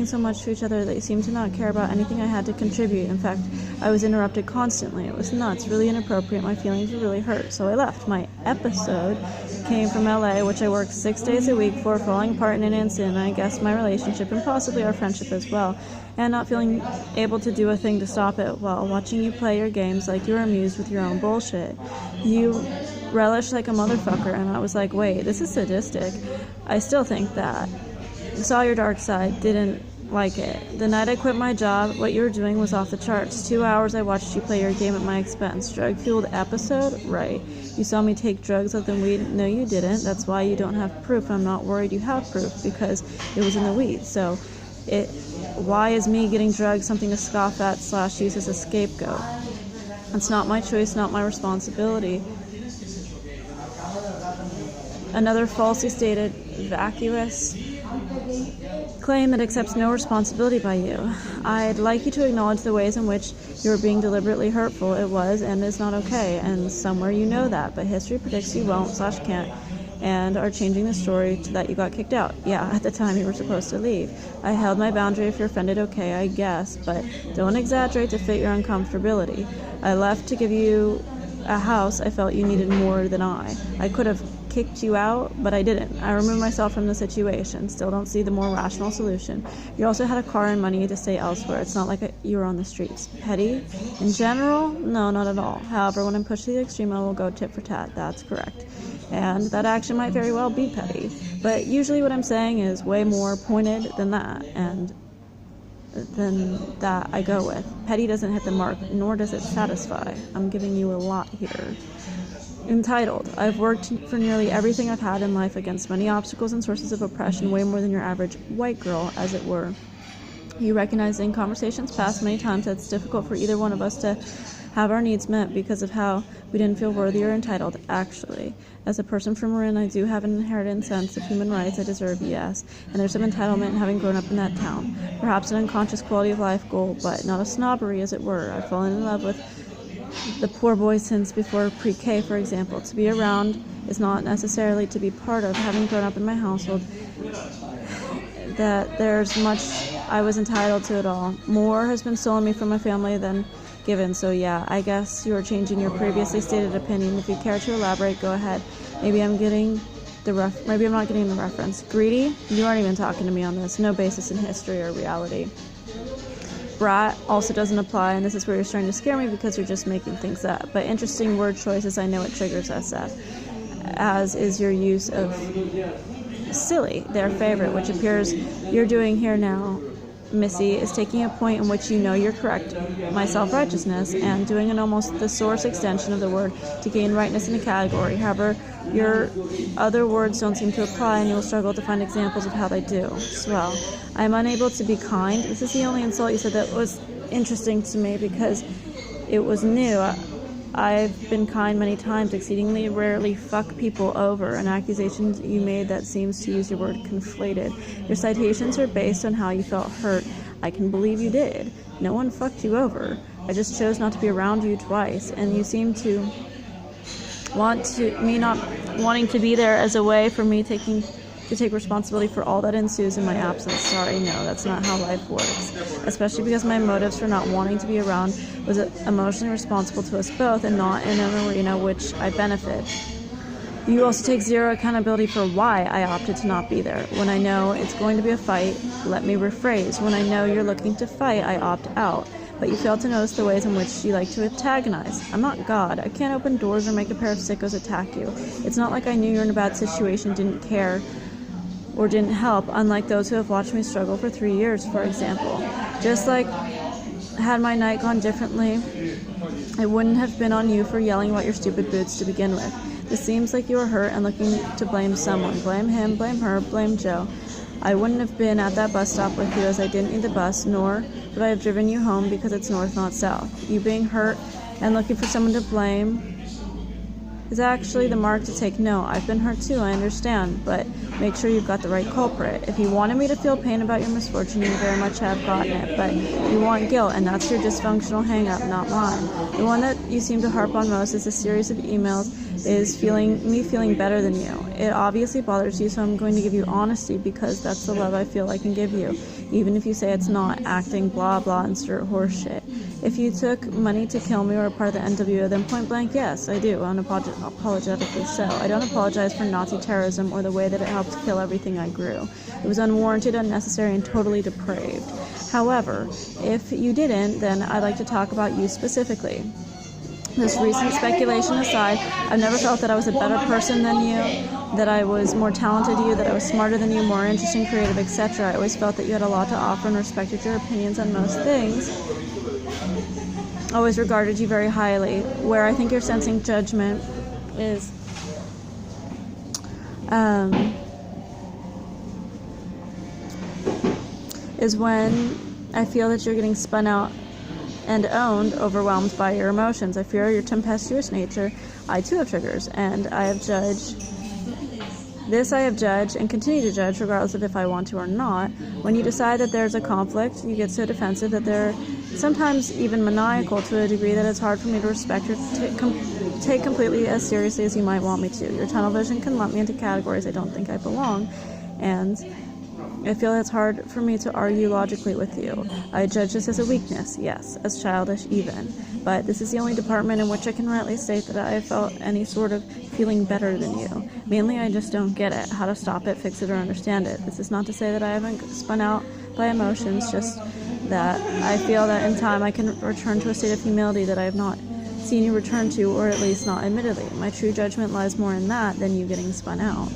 so much to each other that you seemed to not care about anything I had to contribute. In fact, I was interrupted constantly. It was nuts, really inappropriate. My feelings were really hurt, so I left. My episode came from LA, which I worked 6 days a week for, falling apart in an instant, and I guess my relationship and possibly our friendship as well, and not feeling able to do a thing to stop it while watching you play your games like you were amused with your own bullshit. You relish like a motherfucker, and I was like, wait, this is sadistic. I still think that. Saw your dark side, didn't like it. The night I quit my job, what you were doing was off the charts. 2 hours I watched you play your game at my expense. Drug-fueled episode? Right. You saw me take drugs other than weed? No, you didn't. That's why you don't have proof. I'm not worried you have proof, because it was in the weed. So, why is me getting drugs something to scoff at / use as a scapegoat? It's not my choice, not my responsibility. Another falsely stated, vacuous claim that accepts no responsibility by you. I'd like you to acknowledge the ways in which you're being deliberately hurtful. It was and is not okay, and somewhere you know that, but history predicts you won't / can't, and are changing the story to that you got kicked out. Yeah, at the time you were supposed to leave. I held my boundary. If you're offended, okay, I guess, but don't exaggerate to fit your uncomfortability. I left to give you a house I felt you needed more than I. I could have kicked you out, but I didn't. I removed myself from the situation. Still don't see the more rational solution. You also had a car and money to stay elsewhere. It's not like you were on the streets. Petty? In general? No, not at all. However, when I'm pushed to the extreme, I will go tit for tat. That's correct. And that action might very well be petty. But usually what I'm saying is way more pointed than that, and than that I go with. Petty doesn't hit the mark, nor does it satisfy. I'm giving you a lot here. Entitled. I've worked for nearly everything I've had in life against many obstacles and sources of oppression, way more than your average white girl, as it were. You recognize in conversations past many times that it's difficult for either one of us to have our needs met because of how we didn't feel worthy or entitled, actually. As a person from Marin, I do have an inherent sense of human rights I deserve, yes, and there's some entitlement in having grown up in that town. Perhaps an unconscious quality of life goal, but not a snobbery, as it were. I've fallen in love with the poor boys since before pre-K, for example. To be around is not necessarily to be part of. Having grown up in my household, that there's much I was entitled to it all. More has been stolen me from my family than given, so yeah, I guess you are changing your previously stated opinion. If you care to elaborate, go ahead. Maybe I'm not getting the reference. Greedy? You aren't even talking to me on this. No basis in history or reality. Brat also doesn't apply, and this is where you're starting to scare me because you're just making things up. But interesting word choices, I know it triggers SF, as is your use of silly, their favorite, which appears you're doing here now. Missy is taking a point in which you know you're correct, my self-righteousness, and doing an almost thesaurus extension of the word to gain rightness in a category. However, your other words don't seem to apply, and you will struggle to find examples of how they do. Swell. I am unable to be kind. This is the only insult you said that was interesting to me because it was new. I've been kind many times, exceedingly rarely fuck people over, an accusation you made that seems to use your word conflated. Your citations are based on how you felt hurt. I can believe you did. No one fucked you over. I just chose not to be around you twice, and you seem to me not wanting to be there as a way for me to take responsibility for all that ensues in my absence. Sorry, no, that's not how life works. Especially because my motives for not wanting to be around was emotionally responsible to us both and not in an arena which I benefit. You also take zero accountability for why I opted to not be there. When I know it's going to be a fight, let me rephrase. When I know you're looking to fight, I opt out. But you fail to notice the ways in which you like to antagonize. I'm not God. I can't open doors or make a pair of sickos attack you. It's not like I knew you were in a bad situation, didn't care, or didn't help, unlike those who have watched me struggle for 3 years, for example. Just like had my night gone differently, it wouldn't have been on you for yelling about your stupid boots to begin with. It seems like you are hurt and looking to blame someone. Blame him, blame her, blame Joe. I wouldn't have been at that bus stop with you as I didn't need the bus, nor would I have driven you home because it's north, not south. You being hurt and looking for someone to blame is actually the mark to take. No, I've been hurt too, I understand, but make sure you've got the right culprit. If you wanted me to feel pain about your misfortune, you very much have gotten it, but you want guilt, and that's your dysfunctional hang-up, not mine. The one that you seem to harp on most is a series of emails is me feeling better than you. It obviously bothers you, so I'm going to give you honesty because that's the love I feel I can give you, even if you say it's not, acting blah blah and stir horse shit. If you took money to kill me or a part of the NWO, then point blank, yes, I do, unapologetically so. I don't apologize for Nazi terrorism or the way that it helped kill everything I grew. It was unwarranted, unnecessary, and totally depraved. However, if you didn't, then I'd like to talk about you specifically. This recent speculation aside, I've never felt that I was a better person than you, that I was more talented than you, that I was smarter than you, more interesting, creative, etc. I always felt that you had a lot to offer and respected your opinions on most things. Always regarded you very highly. Where I think you're sensing judgment is when I feel that you're getting spun out and owned, overwhelmed by your emotions. I fear your tempestuous nature. I too have triggers, and I have judged and continue to judge regardless of if I want to or not. When you decide that there's a conflict, you get so defensive that they're sometimes even maniacal to a degree that it's hard for me to respect or take completely as seriously as you might want me to. Your tunnel vision can lump me into categories I don't think I belong, and I feel it's hard for me to argue logically with you. I judge this as a weakness, yes, as childish even, but this is the only department in which I can rightly state that I have felt any sort of feeling better than you. Mainly, I just don't get it, how to stop it, fix it, or understand it. This is not to say that I haven't spun out by emotions, just that I feel that in time I can return to a state of humility that I have not seen you return to, or at least not admittedly. My true judgment lies more in that than you getting spun out.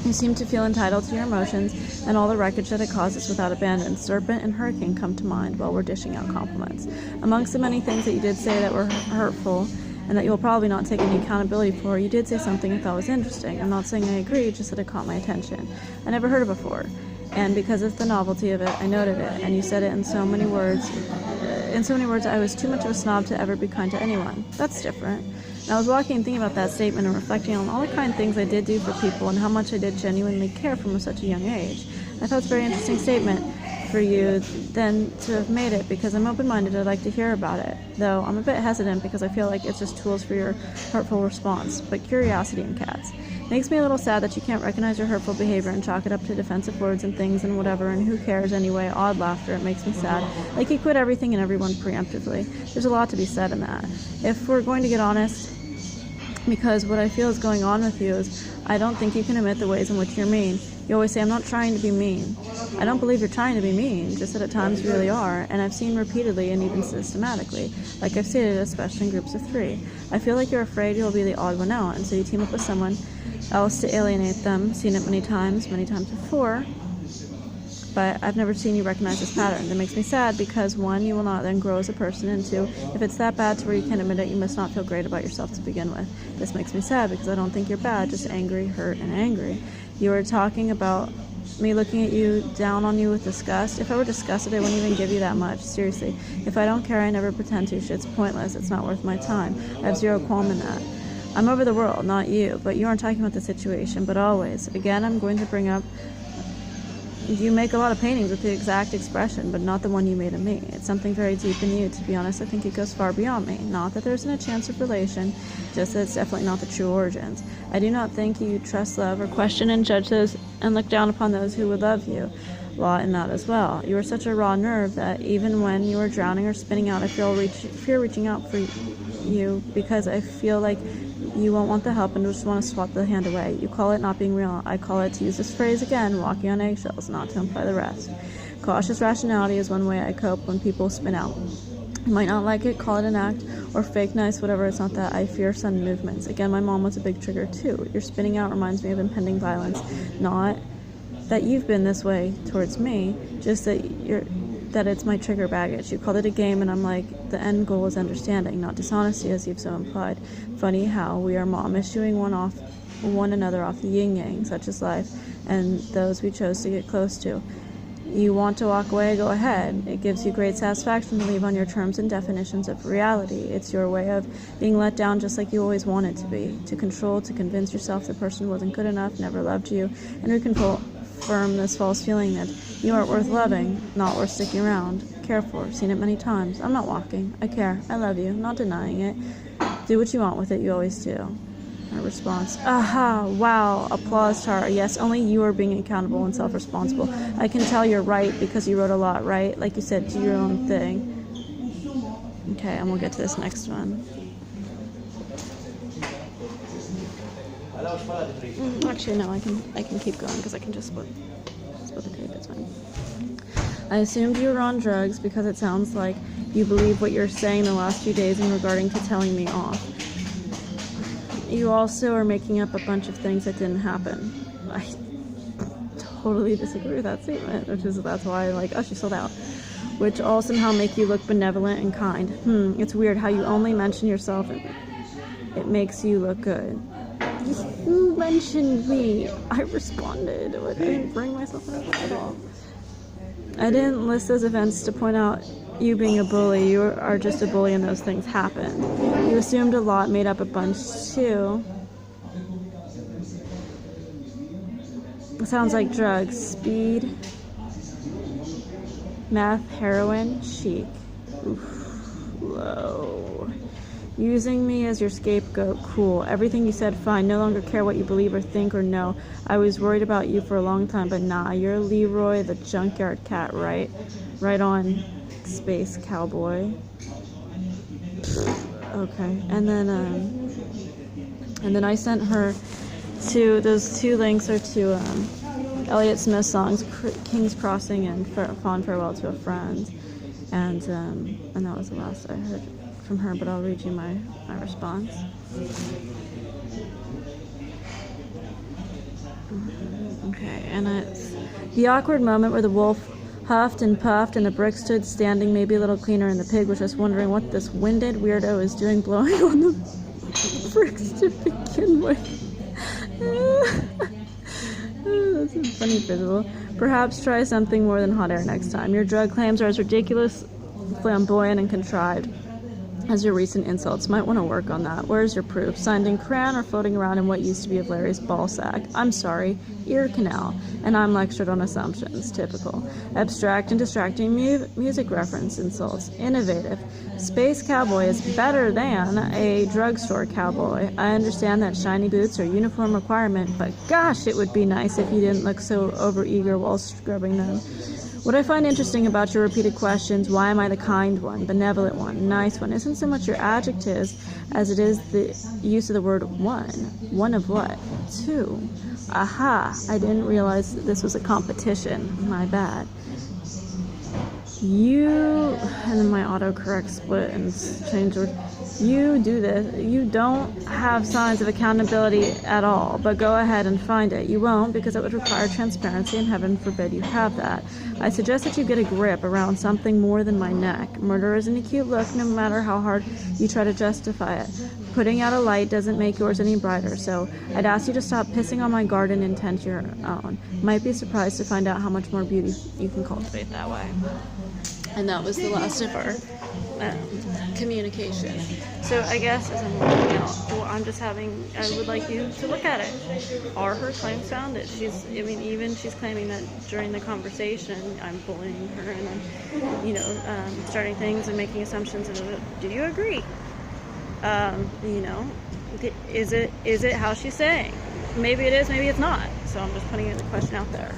You seem to feel entitled to your emotions and all the wreckage that it causes without abandon. Serpent and hurricane come to mind while we're dishing out compliments. Amongst the many things that you did say that were hurtful and that you'll probably not take any accountability for, you did say something I thought was interesting. I'm not saying I agree, just that it caught my attention. I never heard it before, and because of the novelty of it, I noted it, and you said it in so many words. I was too much of a snob to ever be kind to anyone. That's different. And I was walking and thinking about that statement and reflecting on all the kind things I did do for people and how much I did genuinely care from such a young age. I thought it's a very interesting statement for you then to have made it, because I'm open-minded. I'd like to hear about it, though I'm a bit hesitant because I feel like it's just tools for your hurtful response. But curiosity in cats makes me a little sad that you can't recognize your hurtful behavior and chalk it up to defensive words and things and whatever, and who cares anyway. Odd laughter. It makes me sad. Like you quit everything and everyone preemptively. There's a lot to be said in that. If we're going to get honest, because what I feel is going on with you is I don't think you can admit the ways in which you're mean. You always say, I'm not trying to be mean. I don't believe you're trying to be mean, just that at times you really are, and I've seen repeatedly and even systematically, like I've stated, especially in groups of 3. I feel like you're afraid you'll be the odd one out, and so you team up with someone else to alienate them. Seen it many times before, but I've never seen you recognize this pattern. That makes me sad because 1, you will not then grow as a person, and 2, if it's that bad to where you can't admit it, you must not feel great about yourself to begin with. This makes me sad because I don't think you're bad, just angry, hurt, and angry. You were talking about me looking at you, down on you with disgust. If I were disgusted, I wouldn't even give you that much. Seriously. If I don't care, I never pretend to. Shit's pointless. It's not worth my time. I have zero qualm in that. I'm over the world, not you, but you aren't talking about the situation, but always. Again, I'm going to bring up, you make a lot of paintings with the exact expression, but not the one you made of me. It's something very deep in you. To be honest, I think it goes far beyond me. Not that there isn't a chance of relation, just that it's definitely not the true origins. I do not think you trust, love, or question and judge those and look down upon those who would love you. Law in that as well. You are such a raw nerve that even when you are drowning or spinning out, I fear reaching out for you because I feel like you won't want the help and just want to swat the hand away. You call it not being real. I call it, to use this phrase again, walking on eggshells, not to imply the rest. Cautious rationality is one way I cope when people spin out. You might not like it, call it an act, or fake nice, whatever. It's not that. I fear sudden movements. Again, my mom was a big trigger too. Your spinning out reminds me of impending violence. Not that you've been this way towards me, just that it's my trigger baggage. You called it a game, and I'm like, the end goal is understanding, not dishonesty, as you've so implied. Funny how we are mom-issuing one another off the yin-yang, such as life, and those we chose to get close to. You want to walk away, go ahead. It gives you great satisfaction to leave on your terms and definitions of reality. It's your way of being let down just like you always wanted to be. To control, to convince yourself the person wasn't good enough, never loved you, and reconfirm this false feeling that you aren't worth loving, not worth sticking around, care for. Seen it many times. I'm not walking. I care. I love you. Not denying it. Do what you want with it. You always do. Her response, aha, wow, applause to her. Yes, only you are being accountable and self-responsible. I can tell you're right because you wrote a lot, right? Like you said, do your own thing. Okay, and we'll get to this next one. Actually, no, I can keep going because I can just split the tape. It's fine. I assumed you were on drugs because it sounds like you believe what you're saying the last few days in regarding to telling me off. You also are making up a bunch of things that didn't happen. I totally disagree with that statement, that's why I'm like, oh, she sold out. Which all somehow make you look benevolent and kind. It's weird how you only mention yourself and it makes you look good. You mentioned me. I responded. I didn't bring myself up at all. I didn't list those events to point out you being a bully. You are just a bully and those things happen. You assumed a lot, made up a bunch too. It sounds like drugs, speed, meth, heroin, chic. Oof, low. Using me as your scapegoat, cool. Everything you said, fine. No longer care what you believe or think or know. I was worried about you for a long time, but nah. You're Leroy the junkyard cat, right? Right on, space cowboy. Okay, and then I sent her to those two links are to Elliott Smith's songs, King's Crossing and Fond Farewell to a Friend, and that was the last I heard from her, but I'll read you my response. Okay, and it's the awkward moment where the wolf huffed and puffed and the brick stood standing maybe a little cleaner and the pig was just wondering what this winded weirdo is doing blowing on the bricks to begin with. That's a funny visual. Perhaps try something more than hot air next time. Your drug claims are as ridiculous, flamboyant, and contrived as your recent insults. Might want to work on that. Where's your proof? Signed in crayon or floating around in what used to be of Larry's ball sack? I'm sorry. Ear canal. And I'm lectured on assumptions. Typical. Abstract and distracting music reference insults. Innovative. Space cowboy is better than a drugstore cowboy. I understand that shiny boots are uniform requirement, but gosh, it would be nice if you didn't look so overeager while scrubbing them. What I find interesting about your repeated questions, why am I the kind one, benevolent one, nice one, isn't so much your adjectives as it is the use of the word one. One of what? Two. Aha, I didn't realize that this was a competition. My bad. You, and then my autocorrect split and changed words. You do this. You don't have signs of accountability at all, but go ahead and find it. You won't because it would require transparency, and heaven forbid you have that. I suggest that you get a grip around something more than my neck. Murder isn't a cute look, no matter how hard you try to justify it. Putting out a light doesn't make yours any brighter, so I'd ask you to stop pissing on my garden and tend to your own. Might be surprised to find out how much more beauty you can cultivate that way. And that was the last of our communication. So I guess as I'm looking out, I would like you to look at it. Are her claims founded? She's claiming that during the conversation, I'm bullying her and I'm, starting things and making assumptions. And do you agree? Is it how she's saying? Maybe it is, maybe it's not. So I'm just putting the question out there.